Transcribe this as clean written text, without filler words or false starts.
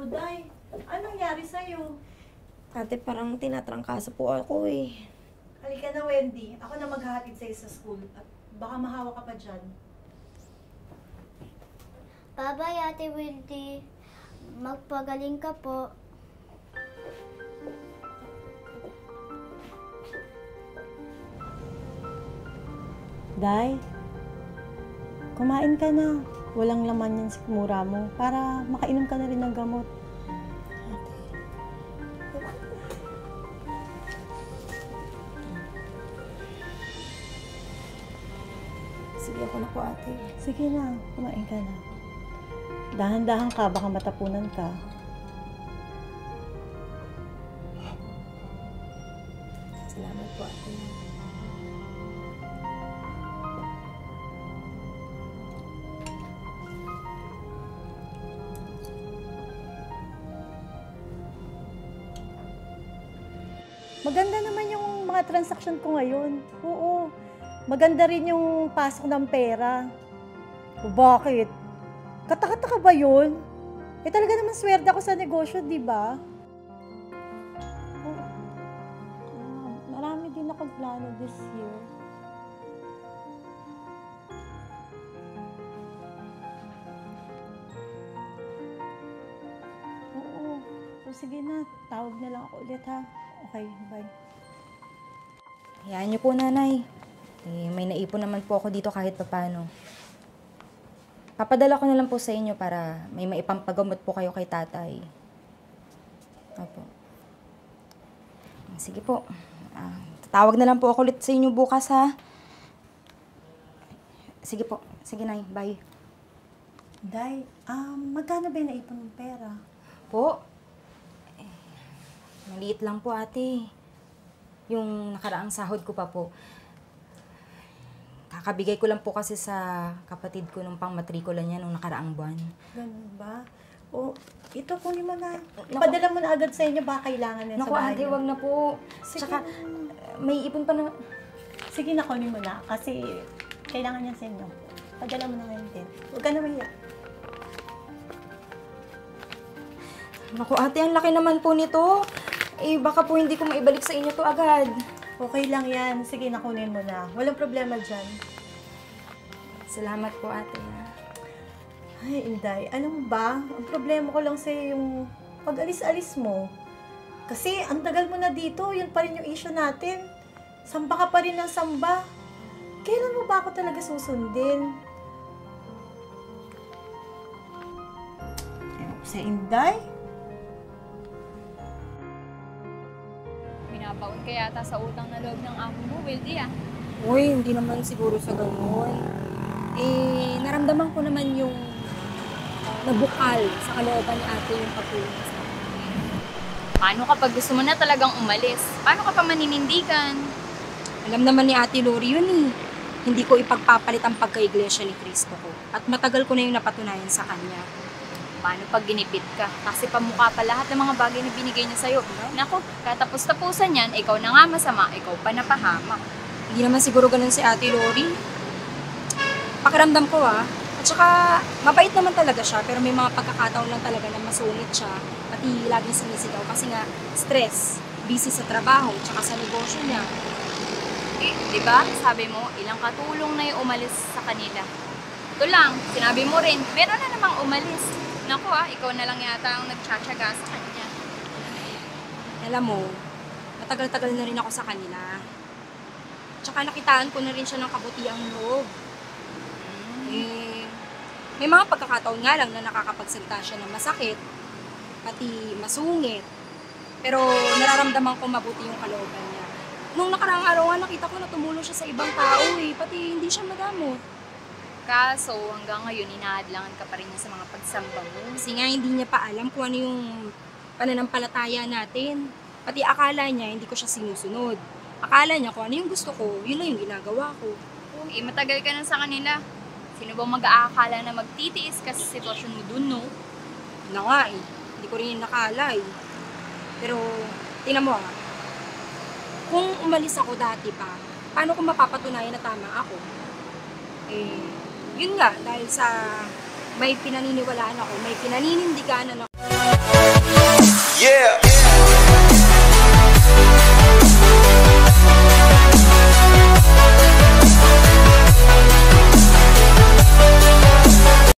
O, Day, anong nangyari sa'yo? Ate, parang tinatrangkasa po ako eh. Halika na, Wendy. Ako na maghahatid sa'yo sa school. At baka mahawa ka pa dyan. Bye-bye, Ate Wendy. Magpagaling ka po. Day, kumain ka na. Walang laman yan sa mura mo para makainom ka na rin ng gamot. Sige, ako na po ate. Sige na, kumain ka na. Dahan-dahan ka, baka matapunan ka. Salamat po ate. Maganda naman yung mga transaction ko ngayon. Oo. Maganda rin yung pasok ng pera. O bakit? Katakata ka ba yun? Eh talaga naman swerte ako sa negosyo, di ba? Marami din ako plano this year. Oo. So sige na, tawag na lang ako ulit ha. Okay, bye. Hayaan niyo po, nanay. May naipon naman po ako dito kahit papaano. Papadala ko na lang po sa inyo para may maipampagamot po kayo kay tatay. Opo. Sige po. Tatawag na lang po ako ulit sa inyo bukas, ha? Sige po. Sige, nay. Bye. Day, magkano ba yung naipon ng pera? Po? Maliit lang po, ate. Yung nakaraang sahod ko pa po. Kakabigay ko lang po kasi sa kapatid ko nung pang-matrikula niya nung nakaraang buwan. Ganun ba? O, ito kunin mo na. Ipadala mo na agad sa inyo, baka kailangan na sa Naku, bahay ate, niyo. wag na po. Sige Tsaka, na. may ipon pa na... Sige na, kunin mo na. Kasi kailangan niya sa inyo. Padala mo na ngayon din. Huwag ka na mahiya. Naku, ate, ang laki naman po nito. Eh, baka po hindi ko maibalik sa inyo to agad. Okay lang yan. Sige na, kunin mo na. Walang problema dyan. Salamat po, ate. Ay, Inday, alam mo ba? Ang problema ko lang sa'yo yung pag-alis-alis mo. Kasi ang tagal mo na dito, yun pa rin yung issue natin. Samba ka pa rin ng samba. Kailan mo ba ako talaga susundin? Sa Inday? Binabaon ka yata sa utang na loob ng amo mo, Wildy ah. Uy, hindi naman siguro sa ganun. Eh, naramdaman ko naman yung nabukal sa kalooban ni ate yung pagtulong sa akin. Paano kapag gusto mo na talagang umalis? Paano ka pa maninindigan? Alam naman ni Ate Lori yun eh. Hindi ko ipagpapalit ang pagka-iglesia ni Cristo ko. At matagal ko na yung napatunayan sa kanya. Paano pag ginipit ka? Kasi pamukha pa lahat ng mga bagay na binigay niya sa'yo. Naku, katapos-tapusan yan, ikaw na nga masama, ikaw pa napahamak. Hindi naman siguro ganun si Ate Lori. Pakiramdam ko At saka, mabait naman talaga siya, pero may mga pagkakataon lang talaga na masungit siya. Pati laging sinisigaw kasi nga, stress, busy sa trabaho, tsaka sa negosyo niya. Eh, di ba? Sabi mo, ilang katulong na yung umalis sa kanila. Ito lang, sinabi mo rin, meron na namang umalis. Naku ikaw na lang yata ang nagtsatsaga sa kanya. Alam mo, matagal-tagal na rin ako sa kanila. Tsaka nakitaan ko na rin siya ng kabutiang loob. Eh, may mga pagkakataon nga lang na nakakapagsalita siya ng masakit, pati masungit. Pero nararamdaman ko mabuti yung kalooban niya. Nung nakaraang araw nga, nakita ko na tumulong siya sa ibang tao pati hindi siya madamot. Kaso, hanggang ngayon, inaadlangan ka pa rin niya sa mga pagsamba mo. Kasi nga hindi niya pa alam kung ano yung pananampalataya natin. Pati akala niya hindi ko siya sinusunod. Akala niya kung ano yung gusto ko, yun lang yung ginagawa ko. Matagal ka na sa kanila. Sino bang mag-aakala na magtitiis ka sa sitwasyon mo dun, no? Na nga hindi ko rin nakala Pero, tingnan mo kung umalis ako dati pa, paano ko mapapatunayan na tama ako? Yun nga, dahil sa may pinaniniwalaan ako, may pinaninindiganan ako.